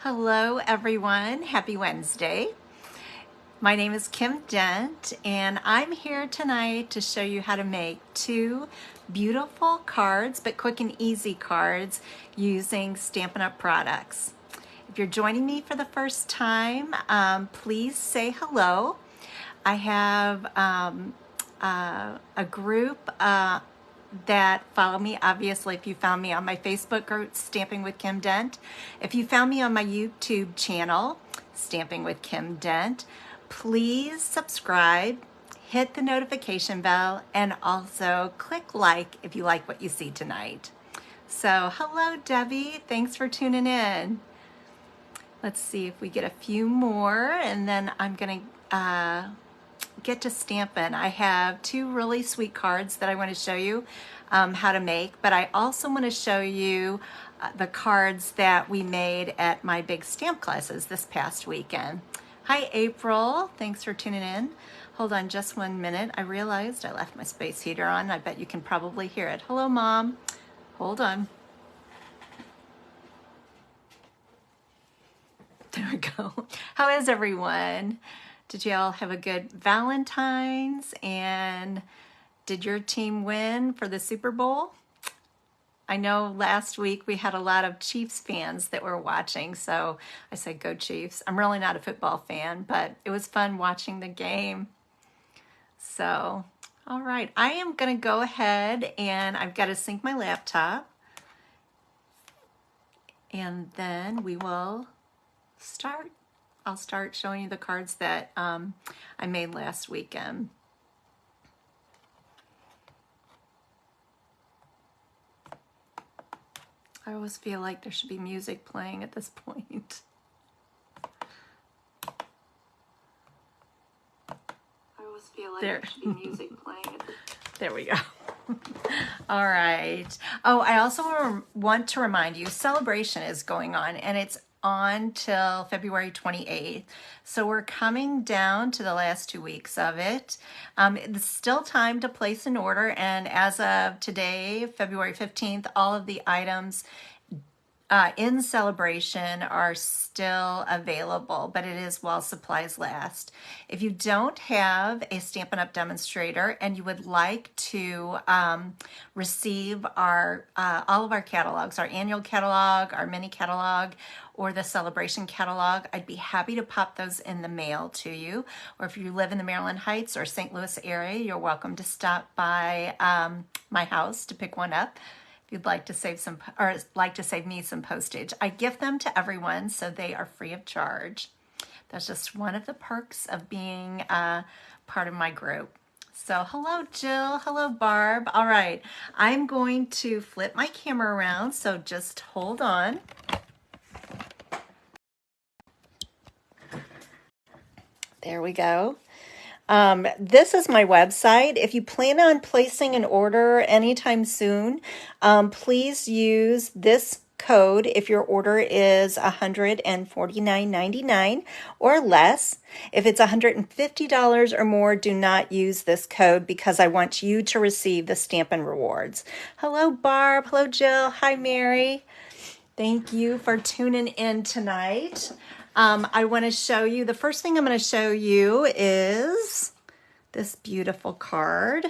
Hello everyone, happy Wednesday. My name is Kim Dent and I'm here tonight to show you how to make two beautiful cards, but quick and easy cards using Stampin' Up! Products. If you're joining me for the first time, please say hello. I have a group that follow me. Obviously, if you found me on my Facebook group, Stamping with Kim Dent. If you found me on my YouTube channel, Stamping with Kim Dent, please subscribe, hit the notification bell, and also click like if you like what you see tonight. So, hello Debbie, thanks for tuning in. Let's see if we get a few more, and then I'm gonna get to stamping. I have two really sweet cards that I want to show you how to make, but I also want to show you the cards that we made at my big stamp classes this past weekend. Hi April, thanks for tuning in. Hold on just 1 minute. I realized I left my space heater on. I bet you can probably hear it. Hello Mom, hold on. There we go. How is everyone? Did you all have a good Valentine's? And did your team win for the Super Bowl? I know last week we had a lot of Chiefs fans that were watching, so I said go Chiefs. I'm really not a football fan, but it was fun watching the game. So, all right, I am gonna go ahead and I've got to sync my laptop. And then we will start. I'll start showing you the cards that I made last weekend. I always feel like there should be music playing at this point. There should be music playing. There we go. All right. Oh, I also want to remind you, Celebration is going on, and it's on till February 28th. So we're coming down to the last 2 weeks of it. It's still time to place an order, and as of today, February 15th, all of the items in Celebration are still available, but it is while supplies last. If you don't have a Stampin' Up! Demonstrator and you would like to receive our all of our catalogs, our annual catalog, our mini catalog, or the Celebration catalog, I'd be happy to pop those in the mail to you. Or if you live in the Maryland Heights or St. Louis area, you're welcome to stop by my house to pick one up. If you'd like to save some, or like to save me some postage, I gift them to everyone, so they are free of charge. That's just one of the perks of being part of my group. So hello Jill, hello Barb. All right, I'm going to flip my camera around, so just hold on. There we go. This is my website. If you plan on placing an order anytime soon, please use this code if your order is $149.99 or less. If it's $150 or more, do not use this code because I want you to receive the Stampin' Rewards. Hello, Barb. Hello, Jill. Hi, Mary. Thank you for tuning in tonight. I want to show you, the first thing I'm going to show you is this beautiful card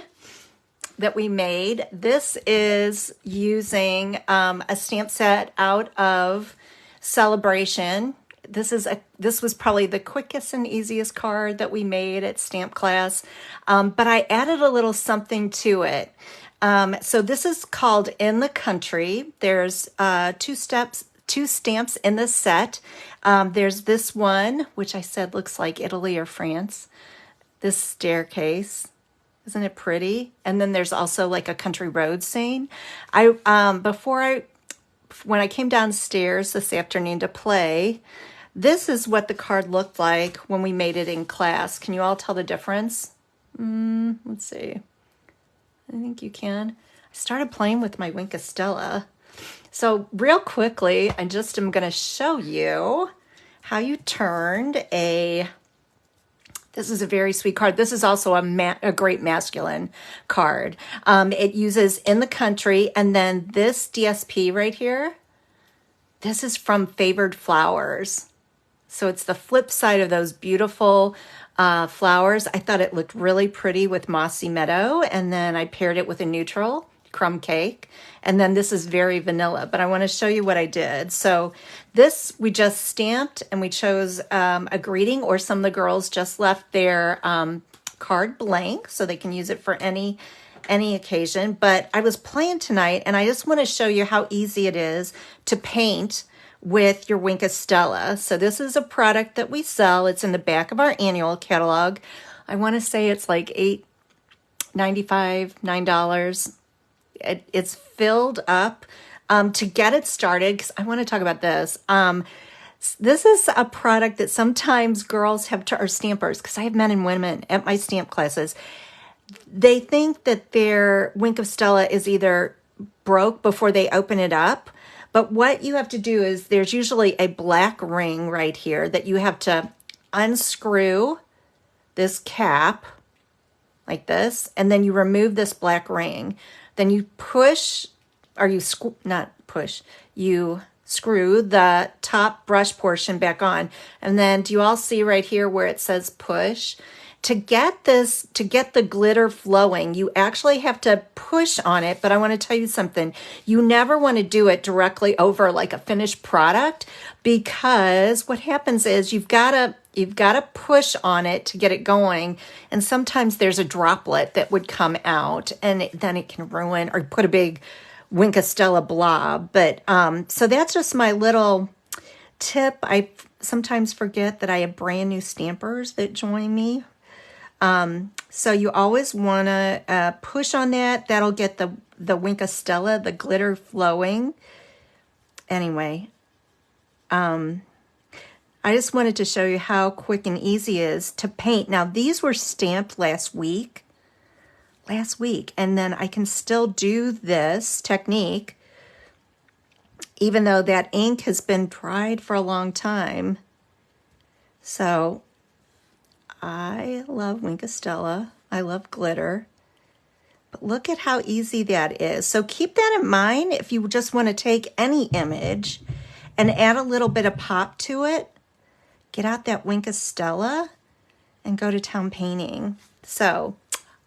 that we made. This is using a stamp set out of Celebration. This was probably the quickest and easiest card that we made at stamp class, but I added a little something to it. So this is called In the Country. There's two stamps in the set. There's this one, which I said looks like Italy or France. This staircase, isn't it pretty? And then there's also like a country road scene. When I came downstairs this afternoon to play, this is what the card looked like when we made it in class. Can you all tell the difference? Let's see. I think you can. I started playing with my Wink of Stella. So real quickly, I just am going to show you how you turned this is a very sweet card. This is also a great masculine card. It uses In the Country, and then this DSP right here, This is from Favored Flowers. So it's the flip side of those beautiful flowers. I thought it looked really pretty with Mossy Meadow, and then I paired it with a neutral crumb cake. And then this is very vanilla, but I want to show you what I did. So this we just stamped, and we chose a greeting, or some of the girls just left their card blank so they can use it for any occasion. But I was playing tonight, and I just want to show you how easy it is to paint with your Wink of Stella. So this is a product that we sell. It's in the back of our annual catalog. I want to say it's like $8.95, $9. It's filled up. To get it started, because I want to talk about this. This is a product that sometimes girls have, or stampers, because I have men and women at my stamp classes. They think that their Wink of Stella is either broke before they open it up. But what you have to do is there's usually a black ring right here that you have to unscrew this cap like this, and then you remove this black ring. Then you push, or you not push, you screw the top brush portion back on. And then do you all see right here where it says push? To get the glitter flowing, you actually have to push on it, but I want to tell you something. You never want to do it directly over like a finished product, because what happens is you've got to push on it to get it going, and sometimes there's a droplet that would come out, and then it can ruin or put a big Wink of Stella blob. But so that's just my little tip. I sometimes forget that I have brand new stampers that join me. So you always want to push on that. That'll get the Wink of Stella, the glitter flowing. Anyway, I just wanted to show you how quick and easy it is to paint. Now, these were stamped last week, and then I can still do this technique, even though that ink has been dried for a long time. So I love Wink of Stella. I love glitter. But look at how easy that is. So keep that in mind if you just want to take any image and add a little bit of pop to it. Get out that Wink of Stella and go to town painting. So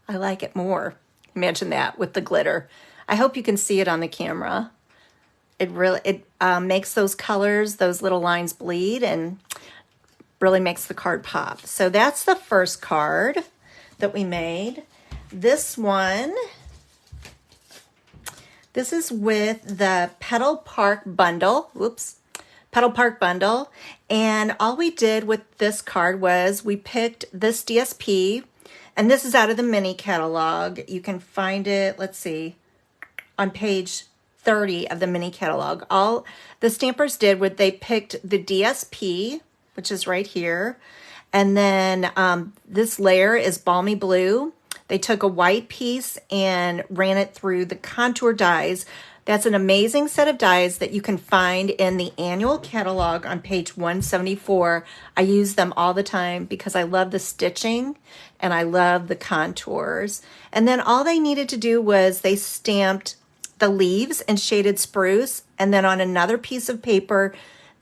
I like it more. Imagine that with the glitter. I hope you can see it on the camera. It makes those colors, those little lines bleed, and really makes the card pop. So that's the first card that we made. This one, this is with the Petal Park bundle. Whoops. Petal Park bundle. And all we did with this card was we picked this DSP, and this is out of the mini catalog. You can find it, let's see, on page 30 of the mini catalog. All the stampers did was they picked the DSP, which is right here. And then this layer is Balmy Blue. They took a white piece and ran it through the contour dies. That's an amazing set of dies that you can find in the annual catalog on page 174. I use them all the time because I love the stitching and I love the contours. And then all they needed to do was they stamped the leaves in shaded spruce, and then on another piece of paper,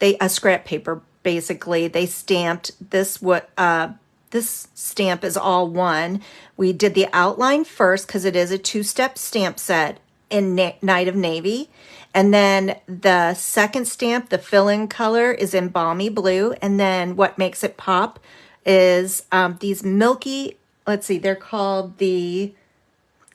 a scrap paper, basically, they stamped this. This stamp is all one. We did the outline first because it is a two-step stamp set in Night of Navy. And then the second stamp, the fill-in color, is in Balmy Blue. And then what makes it pop is these milky, let's see, they're called the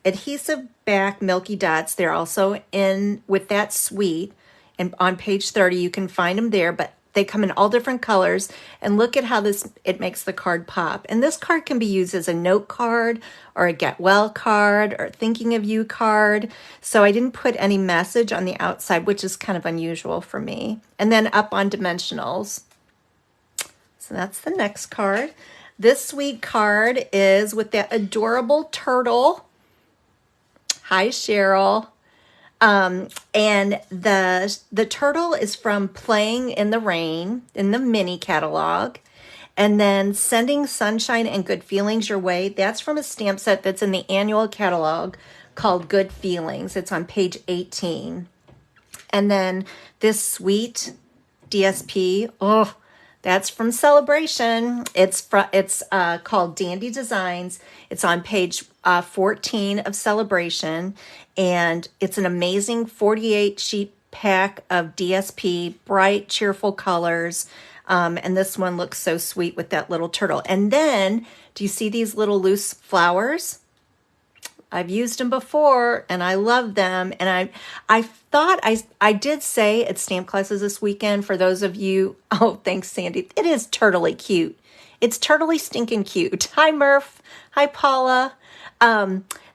adhesive back milky dots. They're also in with that suite. And on page 30, you can find them there, but they come in all different colors. And look at how it makes the card pop. And this card can be used as a note card or a get well card or thinking of you card. So I didn't put any message on the outside, which is kind of unusual for me. And then up on dimensionals. So that's the next card. This sweet card is with that adorable turtle. Hi, Cheryl. And the turtle is from Playing in the Rain in the mini catalog. And then Sending Sunshine and Good Feelings Your Way. That's from a stamp set that's in the annual catalog called Good Feelings. It's on page 18. And then this sweet DSP, oh, that's from Saleabration. It's called Dandy Designs. It's on page 14 of Saleabration, and it's an amazing 48 sheet pack of DSP, bright, cheerful colors. And this one looks so sweet with that little turtle. And then, do you see these little loose flowers? I've used them before and I love them. And I thought I did say at stamp classes this weekend, for those of you, oh, thanks, Sandy. It is turtly cute. It's turtly stinking cute. Hi, Murph. Hi, Paula.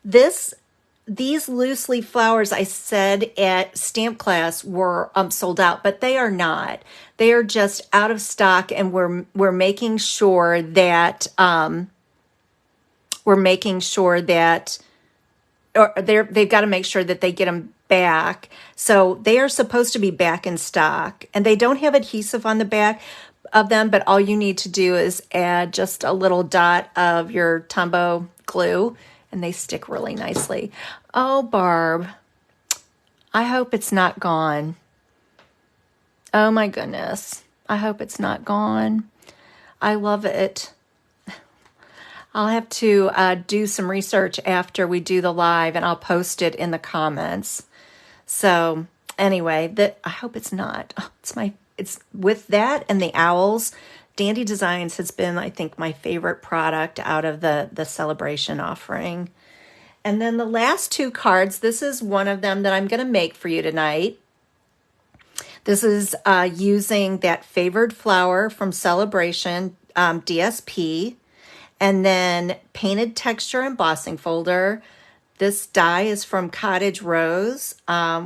These loose leaf flowers, I said at stamp class, were sold out, but they are not. They are just out of stock, and we're making sure that they've got to make sure that they get them back. So they are supposed to be back in stock, and they don't have adhesive on the back of them, but all you need to do is add just a little dot of your Tombow glue, and they stick really nicely. Oh, Barb, I hope it's not gone. Oh my goodness. I hope it's not gone. I love it. I'll have to do some research after we do the live, and I'll post it in the comments. So anyway, I hope it's not. Oh, it's with that and the owls. Dandy Designs has been, I think, my favorite product out of the Saleabration offering. And then the last two cards, this is one of them that I'm going to make for you tonight. This is using that Favored Flower from Saleabration DSP, and then Painted Texture Embossing Folder. This die is from Cottage Rose.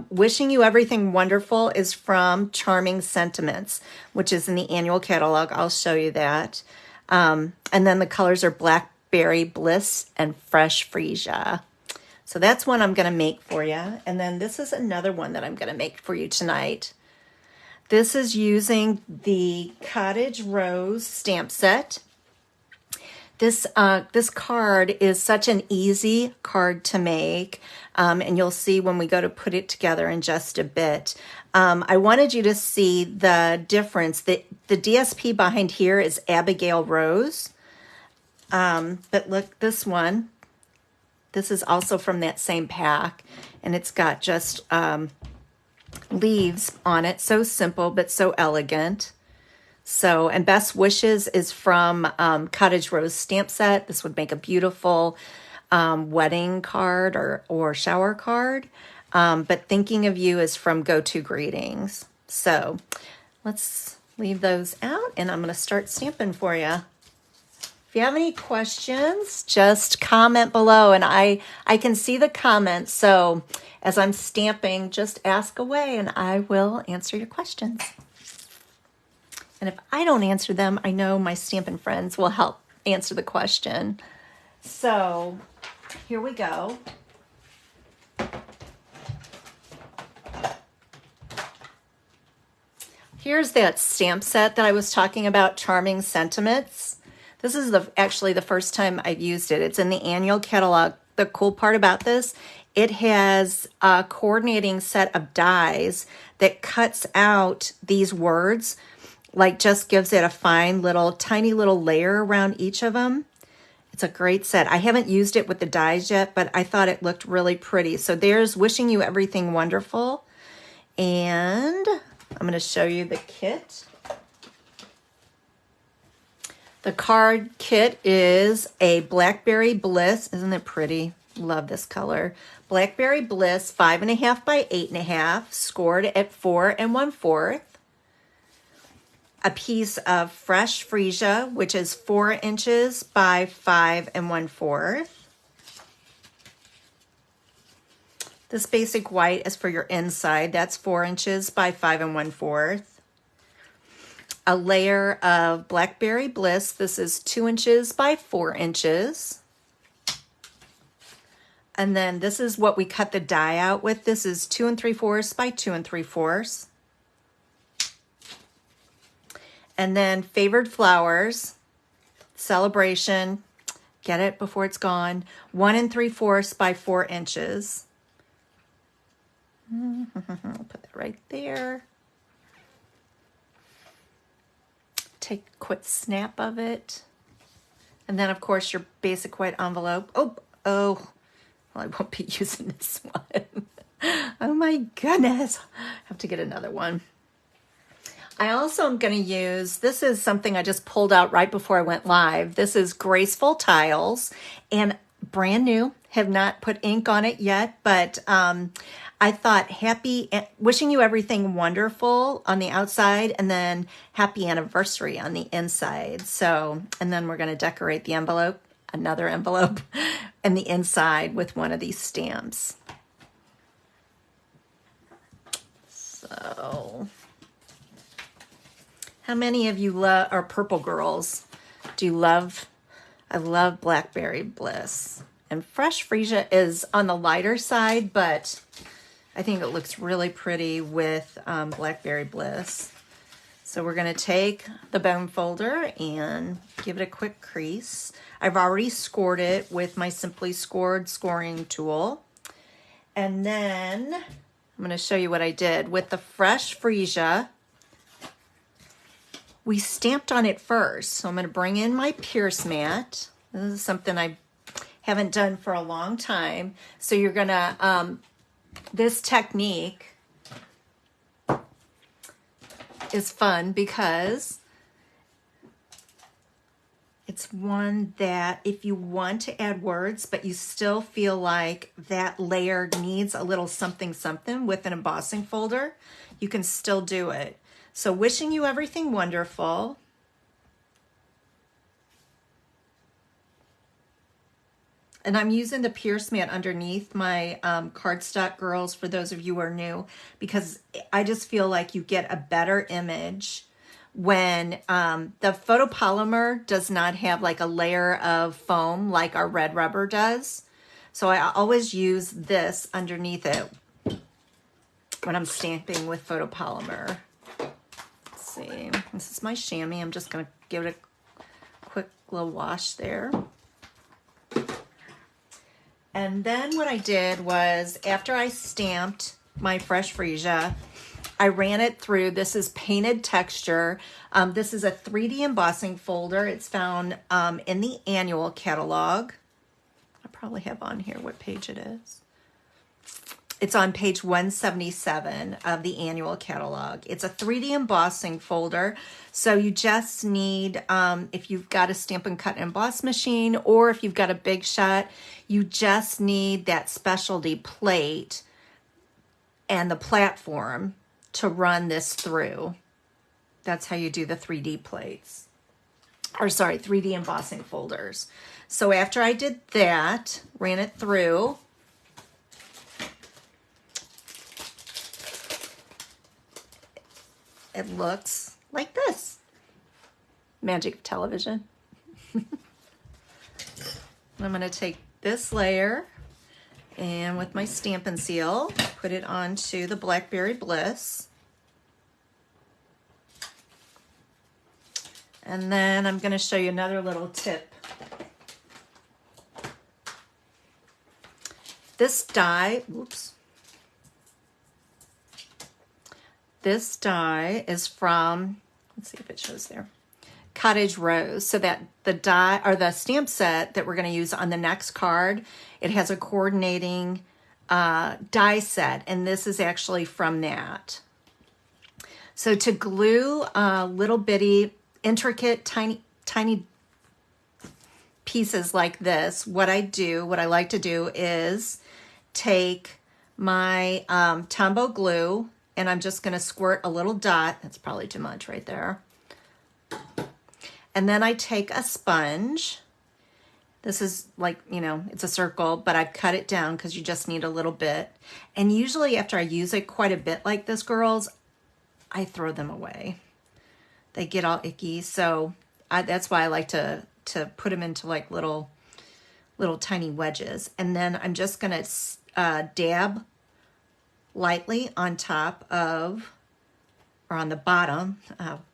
Wishing You Everything Wonderful is from Charming Sentiments, which is in the annual catalog. I'll show you that. And then the colors are Blackberry Bliss and Fresh Freesia. So that's one I'm going to make for you. And then this is another one that I'm going to make for you tonight. This is using the Cottage Rose stamp set. This card is such an easy card to make, and you'll see when we go to put it together in just a bit. I wanted you to see the difference. The DSP behind here is Abigail Rose, but look, this one. This is also from that same pack, and it's got just leaves on it. So simple, but so elegant. So, and Best Wishes is from Cottage Rose stamp set. This would make a beautiful wedding card or shower card. But Thinking of You is from Go To Greetings. So let's leave those out, and I'm going to start stamping for you. If you have any questions, just comment below, and I can see the comments. So as I'm stamping, just ask away, and I will answer your questions. And if I don't answer them, I know my Stampin' friends will help answer the question. So here we go. Here's that stamp set that I was talking about, Charming Sentiments. This is actually the first time I've used it. It's in the annual catalog. The cool part about this, it has a coordinating set of dies that cuts out these words, like just gives it a fine tiny little layer around each of them. It's a great set. I haven't used it with the dies yet, but I thought it looked really pretty. So there's Wishing You Everything Wonderful. And I'm going to show you the kit. The card kit is a Blackberry Bliss. Isn't it pretty? Love this color. Blackberry Bliss 5.5 by 8.5, scored at 4 1/4. A piece of Fresh Freesia, which is 4 inches by 5 1/4. This basic white is for your inside. That's 4 inches by 5 1/4. A layer of Blackberry Bliss. This is 2 inches by 4 inches. And then this is what we cut the die out with. This is 2 3/4 by 2 3/4. And then Favored Flowers, Saleabration, get it before it's gone, 1 3/4 by 4 inches. I'll put that right there. Take a quick snap of it. And then, of course, your basic white envelope. Oh, well, I won't be using this one. Oh my goodness. I have to get another one. I also am going to use, this is something I just pulled out right before I went live. This is Graceful Tiles and brand new. Have not put ink on it yet, but I thought wishing you everything wonderful on the outside and then happy anniversary on the inside. So, and then we're going to decorate the envelope, another envelope, and the inside with one of these stamps. So, how many of you are purple girls? Do you love? I love Blackberry Bliss. And Fresh Freesia is on the lighter side, but I think it looks really pretty with Blackberry Bliss. So we're going to take the bone folder and give it a quick crease. I've already scored it with my Simply Scored scoring tool. And then I'm going to show you what I did. With the Fresh Freesia, we stamped on it first. So I'm going to bring in my Pierce mat. This is something I haven't done for a long time. So you're going to, this technique is fun because it's one that if you want to add words, but you still feel like that layer needs a little something something with an embossing folder, you can still do it. So wishing you everything wonderful. And I'm using the Pierce mat underneath my cardstock girls for those of you who are new, because I just feel like you get a better image when the photopolymer does not have like a layer of foam like our red rubber does. So I always use this underneath it when I'm stamping with photopolymer. Let's see, this is my chamois. I'm just gonna give it a quick little wash there. And then what I did was, after I stamped my Fresh Freesia, I ran it through. This is Painted Texture. This is a 3D embossing folder. It's found in the annual catalog. I probably have on here what page it is. It's on page 177 of the annual catalog. It's a 3D embossing folder. So you just need, if you've got a Stampin' Cut and Emboss machine, or if you've got a Big Shot, you just need that specialty plate and the platform to run this through. That's how you do the 3D plates. Or sorry, 3D embossing folders. So after I did that, ran it through, it looks like this. Magic of television. I'm going to take this layer and with my Stampin' Seal, put it onto the Blackberry Bliss. And then I'm going to show you another little tip. This die, oops. This die is from, let's see if it shows there, Cottage Rose. So that the die or the stamp set that we're going to use on the next card, it has a coordinating die set, and this is actually from that. So to glue little bitty, intricate, tiny pieces like this, what I like to do is take my Tombow glue, and I'm just going to squirt a little dot. That's probably too much right there. And then I take a sponge. This is like, you know, it's a circle, but I cut it down because you just need a little bit. And usually after I use it quite a bit like this, girls, I throw them away. They get all icky. So that's why I like to put them into like little tiny wedges. And then I'm just going to dab lightly on top of, or on the bottom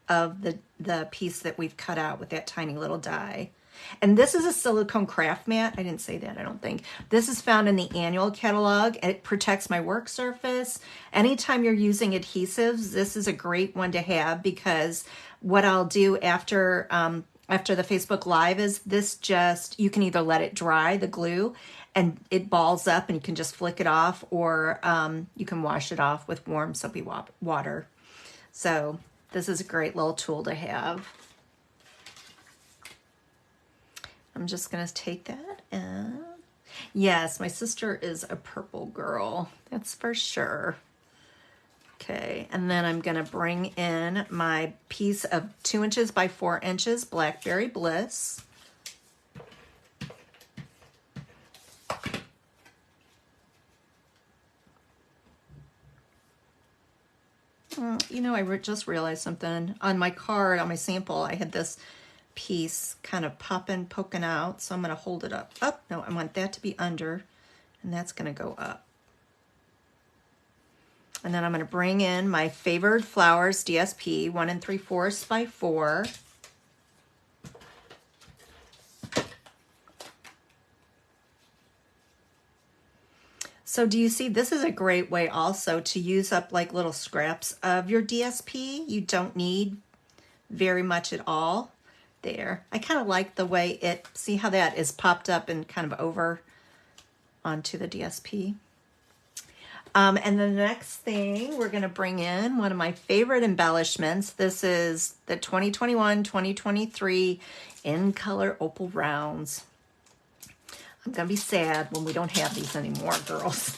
of the piece that we've cut out with that tiny little die. And this is a silicone craft mat. I didn't say that, I don't think. This is found in the annual catalog. It protects my work surface. Anytime you're using adhesives, this is a great one to have, because what I'll do after the Facebook Live is this just, you can either let it dry, the glue, and it balls up and you can just flick it off, or you can wash it off with warm soapy water. So this is a great little tool to have. I'm just going to take that and, yes, my sister is a purple girl. That's for sure. Okay, and then I'm going to bring in my piece of 2 inches by 4 inches Blackberry Bliss. You know, I just realized something. On my card, on my sample, I had this piece kind of poking out, so I'm going to hold it up. Oh, no, I want that to be under, and that's going to go up. And then I'm going to bring in my Favored Flowers DSP 1 3/4 by 4. So do you see, this is a great way also to use up like little scraps of your DSP. You don't need very much at all there. I kind of like the way it, see how that is popped up and kind of over onto the DSP. And the next thing, we're going to bring in one of my favorite embellishments. This is the 2021-2023 in color opal rounds. I'm going to be sad when we don't have these anymore, girls.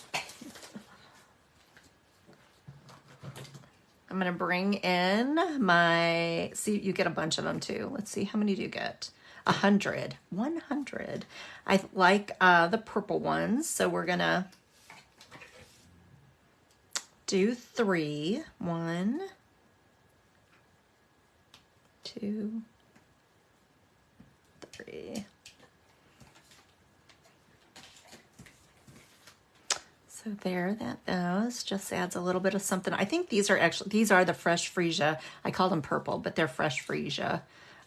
I'm going to bring in my, see, you get a bunch of them too. Let's see, how many do you get? 100. 100. I like the purple ones, so we're going to do 3. 1, 2, 3. So there, that goes. Just adds a little bit of something. I think these are actually, these are the fresh freesia. I call them purple, but they're fresh freesia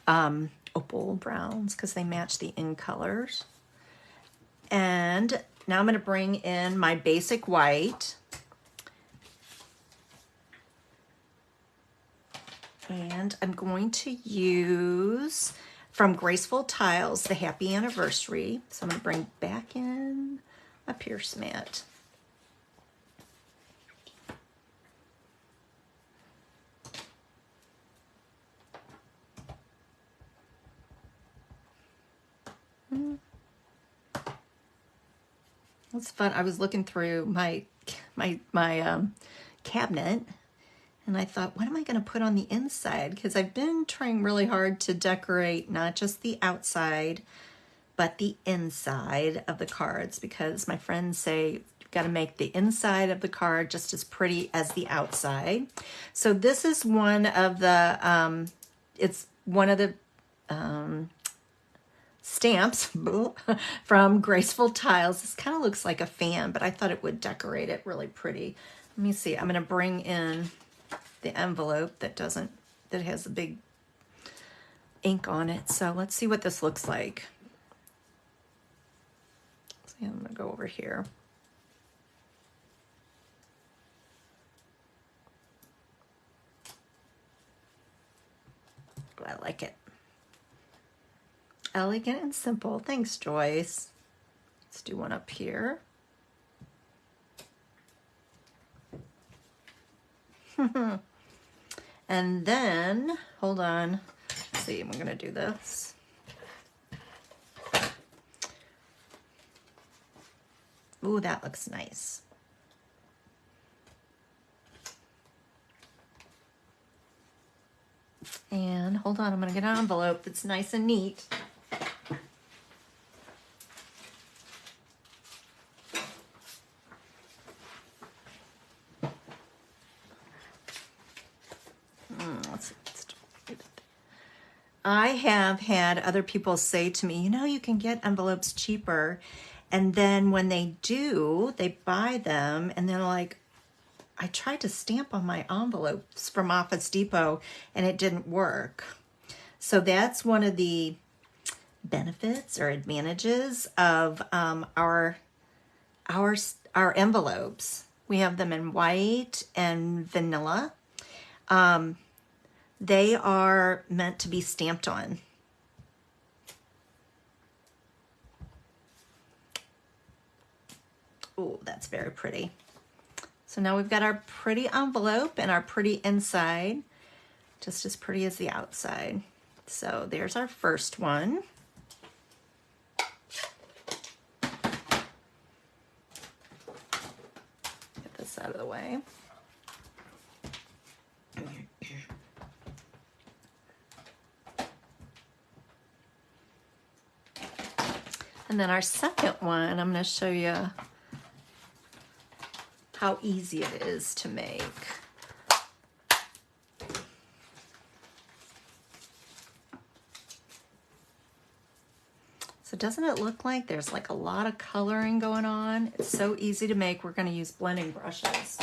opal browns because they match the in colors. And now I'm going to bring in my basic white. And I'm going to use from Graceful Tiles, the Happy Anniversary. So I'm going to bring back in a Pierce mat. It's fun. I was looking through my cabinet, and I thought, what am I going to put on the inside? Because I've been trying really hard to decorate not just the outside, but the inside of the cards, because my friends say you've got to make the inside of the card just as pretty as the outside. So this is one of the, it's one of the stamps from Graceful Tiles. This kind of looks like a fan, but I thought it would decorate it really pretty. Let me see. I'm going to bring in the envelope that has a big ink on it. So let's see what this looks like. So I'm going to go over here. I like it. Elegant and simple. Thanks, Joyce. Let's do one up here. And then, hold on. Let's see, I'm going to do this. Ooh, that looks nice. And hold on, I'm going to get an envelope that's nice and neat. I have had other people say to me, you know, you can get envelopes cheaper. And then when they do, they buy them and they're like, I tried to stamp on my envelopes from Office Depot and it didn't work. So that's one of the benefits or advantages of our envelopes. We have them in white and vanilla. They are meant to be stamped on. Oh, that's very pretty. So now we've got our pretty envelope and our pretty inside, just as pretty as the outside. So there's our first one. Get this out of the way. And then our second one, I'm going to show you how easy it is to make. So doesn't it look like there's like a lot of coloring going on? It's so easy to make. We're going to use blending brushes.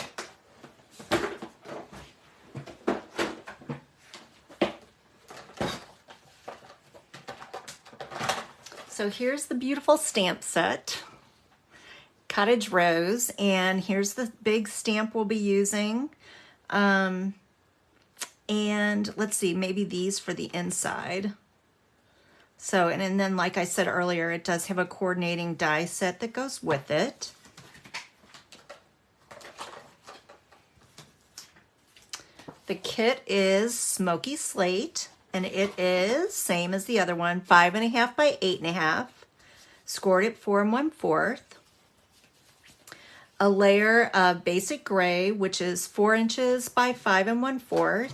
So here's the beautiful stamp set, Cottage Rose, and here's the big stamp we'll be using. And let's see, maybe these for the inside. So, and then like I said earlier, it does have a coordinating die set that goes with it. The kit is Smoky Slate, and it is same as the other one, 5.5 by 8.5, scored at 4 1/4. A layer of basic gray, which is 4 inches by 5 1/4.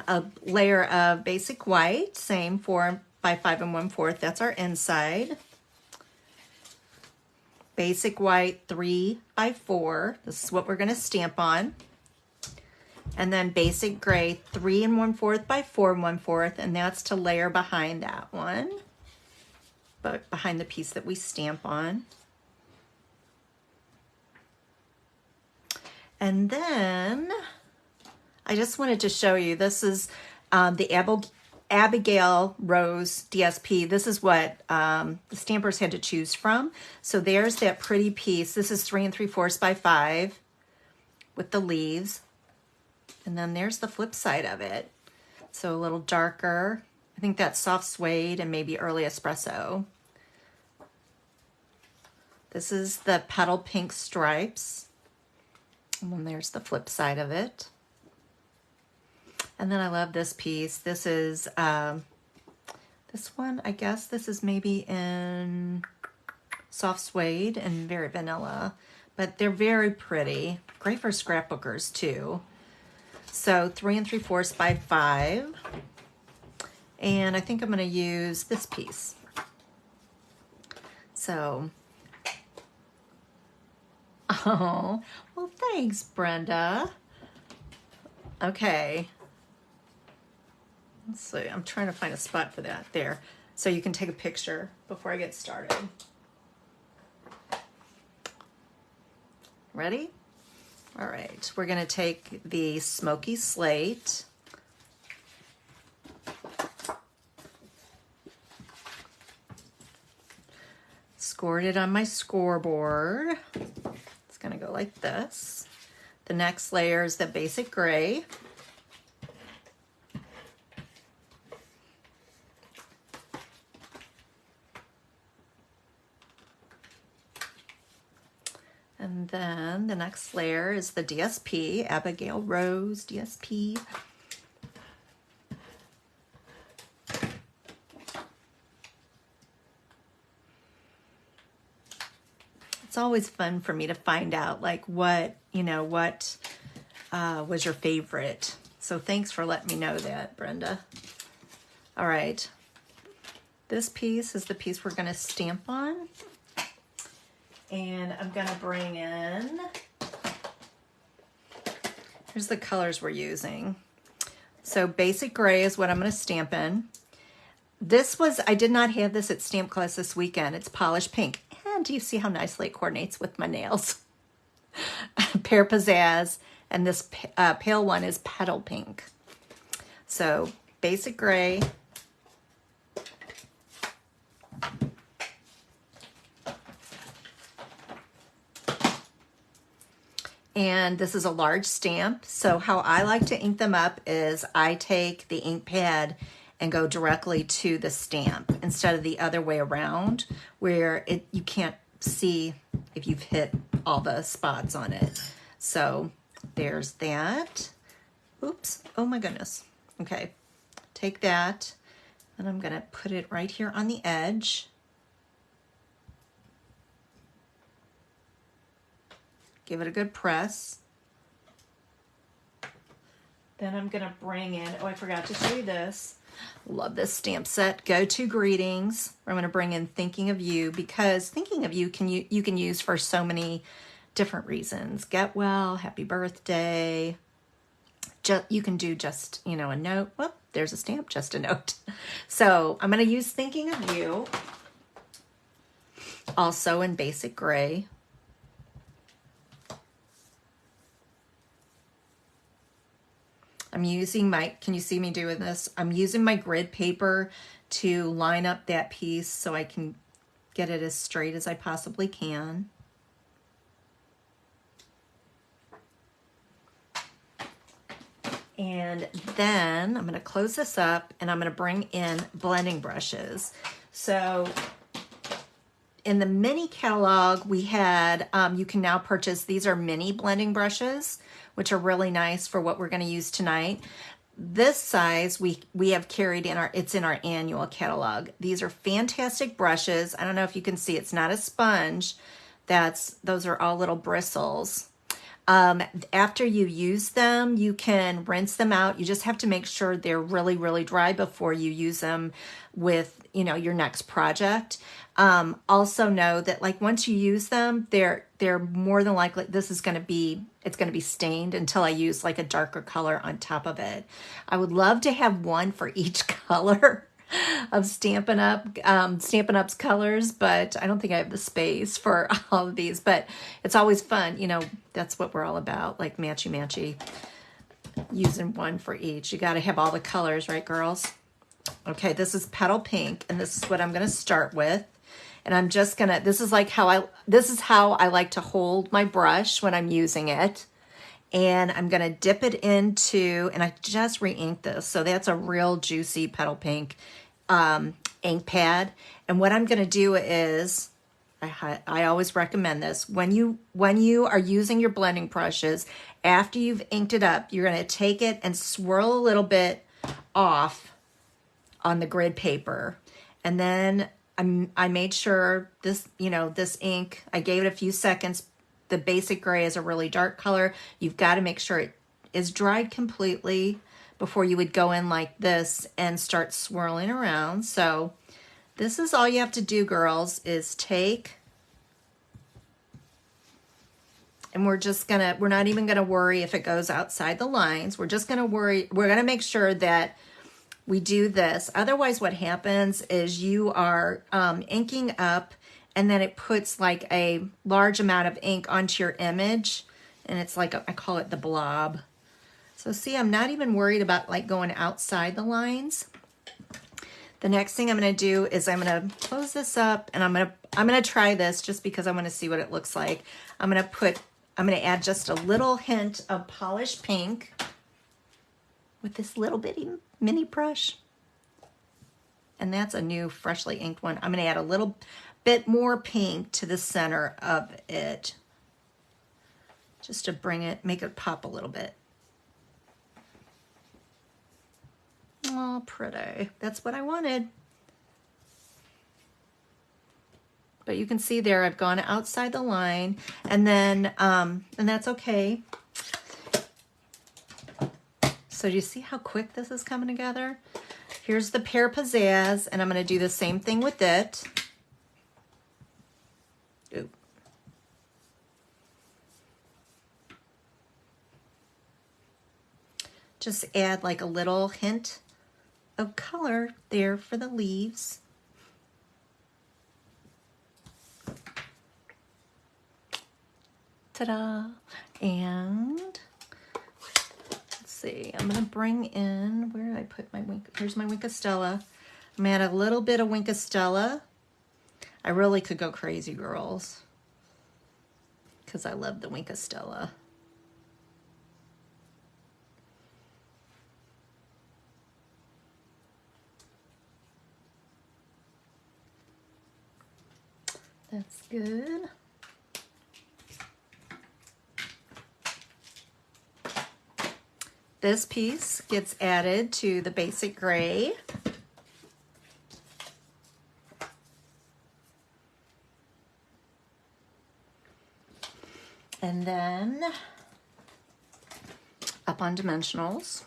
A layer of basic white, same 4 by 5 1/4. That's our inside. Basic white 3 by 4. This is what we're going to stamp on. And then basic gray 3 1/4 by 4 1/4, and that's to layer behind that one, but behind the piece that we stamp on. And then I just wanted to show you, this is the Abigail Rose DSP. This is what the stampers had to choose from. So there's that pretty piece. This is 3 3/4 by 5 with the leaves. And then there's the flip side of it. So a little darker. I think that's soft suede and maybe early espresso. This is the petal pink stripes. And then there's the flip side of it. And then I love this piece. This is, this one, I guess this is maybe in soft suede and very vanilla. But they're very pretty. Great for scrapbookers too. So 3 3/4 by 5. And I think I'm going to use this piece. So, oh, well, thanks, Brenda. Okay. Let's see. I'm trying to find a spot for that there. So you can take a picture before I get started. Ready? All right, we're going to take the Smoky Slate. Scored it on my scoreboard. It's going to go like this. The next layer is the basic gray. And then the next layer is the DSP, Abigail Rose DSP. It's always fun for me to find out like what, what was your favorite. So thanks for letting me know that, Brenda. All right. This piece is the piece we're going to stamp on. And I'm going to bring in, here's the colors we're using. So basic gray is what I'm going to stamp in. This was, I did not have this at Stamp Class this weekend. It's polished pink. And do you see how nicely it coordinates with my nails? Pear Pizzazz, and this pale one is petal pink. So basic gray. And this is a large stamp. So how I like to ink them up is I take the ink pad and go directly to the stamp instead of the other way around where you can't see if you've hit all the spots on it. So there's that. Oops, oh my goodness. Okay, take that and I'm gonna put it right here on the edge. Give it a good press. Then I'm gonna bring in, oh, I forgot to show you this. Love this stamp set. Go to greetings. I'm gonna bring in thinking of you because thinking of you you can use for so many different reasons. Get well, happy birthday. You can do just, you know, a note. Well, there's a stamp, just a note. So I'm gonna use thinking of you. Also in basic gray. I'm using my, can you see me doing this? I'm using my grid paper to line up that piece so I can get it as straight as I possibly can. And then I'm going to close this up and I'm going to bring in blending brushes. So in the mini catalog we had, you can now purchase, these are mini blending brushes, which are really nice for what we're going to use tonight. This size we have carried in it's in our annual catalog. These are fantastic brushes. I don't know if you can see, it's not a sponge. Those are all little bristles. After you use them, you can rinse them out. You just have to make sure they're really, really dry before you use them with, you know, your next project. Also know that like once you use them, they're more than likely, it's going to be stained until I use like a darker color on top of it. I would love to have one for each color of Stampin' Up's colors, but I don't think I have the space for all of these, but it's always fun. You know, that's what we're all about, like matchy, using one for each. You got to have all the colors, right, girls? Okay, this is Petal Pink, and this is what I'm going to start with. And I'm just going to, this is how I like to hold my brush when I'm using it. And I'm going to dip it into, and I just re-inked this. So that's a real juicy Petal Pink ink pad. And what I'm going to do is, I always recommend this, when you are using your blending brushes, after you've inked it up, you're going to take it and swirl a little bit off on the grid paper. And then I made sure this, you know, this ink, I gave it a few seconds. The basic gray is a really dark color. You've got to make sure it is dried completely before you would go in like this and start swirling around. So this is all you have to do, girls, is take, and we're not even gonna worry if it goes outside the lines. We're gonna make sure that we do this. Otherwise what happens is you are inking up and then it puts like a large amount of ink onto your image, and it's like, I call it the blob. So see, I'm not even worried about like going outside the lines. The next thing I'm gonna do is I'm gonna close this up, and I'm gonna try this just because I wanna see what it looks like. I'm gonna add just a little hint of polished pink with this little bitty mini brush. And that's a new freshly inked one. I'm gonna add a little bit more pink to the center of it, just to make it pop a little bit. Oh, pretty. That's what I wanted. But you can see there, I've gone outside the line, and then, and that's okay. So do you see how quick this is coming together? Here's the Pear Pizzazz, and I'm gonna do the same thing with it. Ooh. Just add like a little hint of color there for the leaves. Ta-da! And let's see. I'm going to bring in, where did I put my Wink? Here's my Wink of Stella. I'm going to add a little bit of Wink of Stella. I really could go crazy, girls, because I love the Wink of Stella. That's good. This piece gets added to the basic gray. And then up on dimensionals.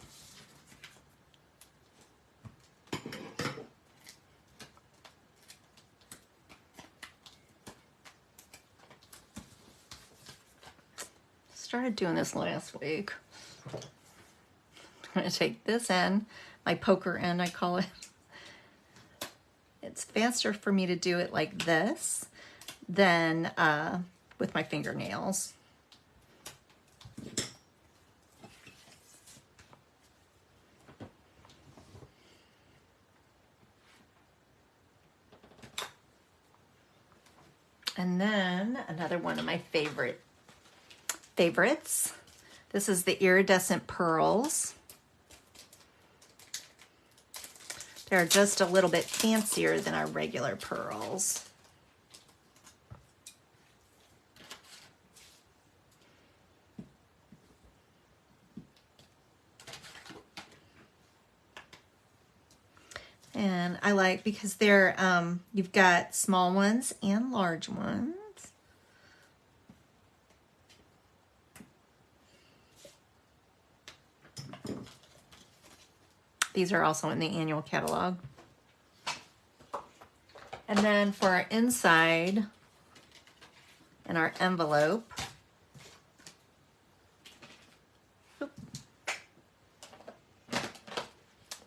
Started doing this last week. I'm going to take this end, my poker end I call it. It's faster for me to do it like this than with my fingernails. And then another one of my favorites. This is the iridescent pearls. They're just a little bit fancier than our regular pearls. And I like because they're, you've got small ones and large ones. These are also in the annual catalog. And then for our inside and our envelope, I'm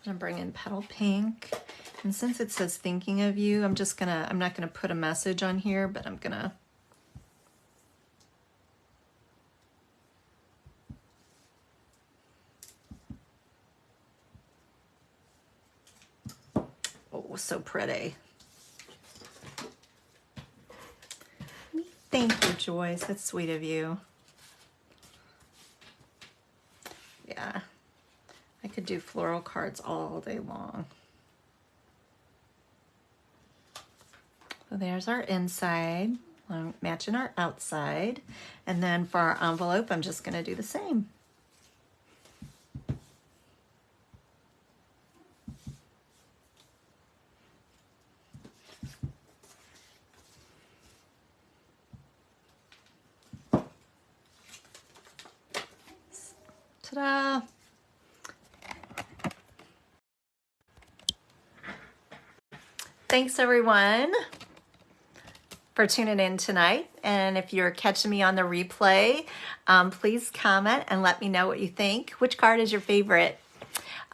gonna bring in Petal Pink. And since it says thinking of you, I'm not gonna put a message on here, but I'm gonna so pretty. Thank you, Joyce. That's sweet of you. Yeah, I could do floral cards all day long. So there's our inside, matching our outside. And then for our envelope, I'm just going to do the same. Ta-da! Thanks everyone for tuning in tonight. And if you're catching me on the replay, please comment and let me know what you think. Which card is your favorite?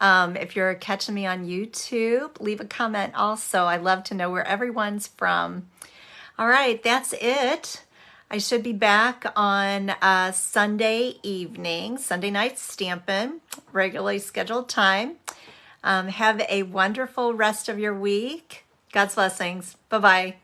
If you're catching me on YouTube, leave a comment also. I love to know where everyone's from. All right, that's it. I should be back on Sunday evening, Sunday night Stampin', regularly scheduled time. Have a wonderful rest of your week. God's blessings. Bye-bye.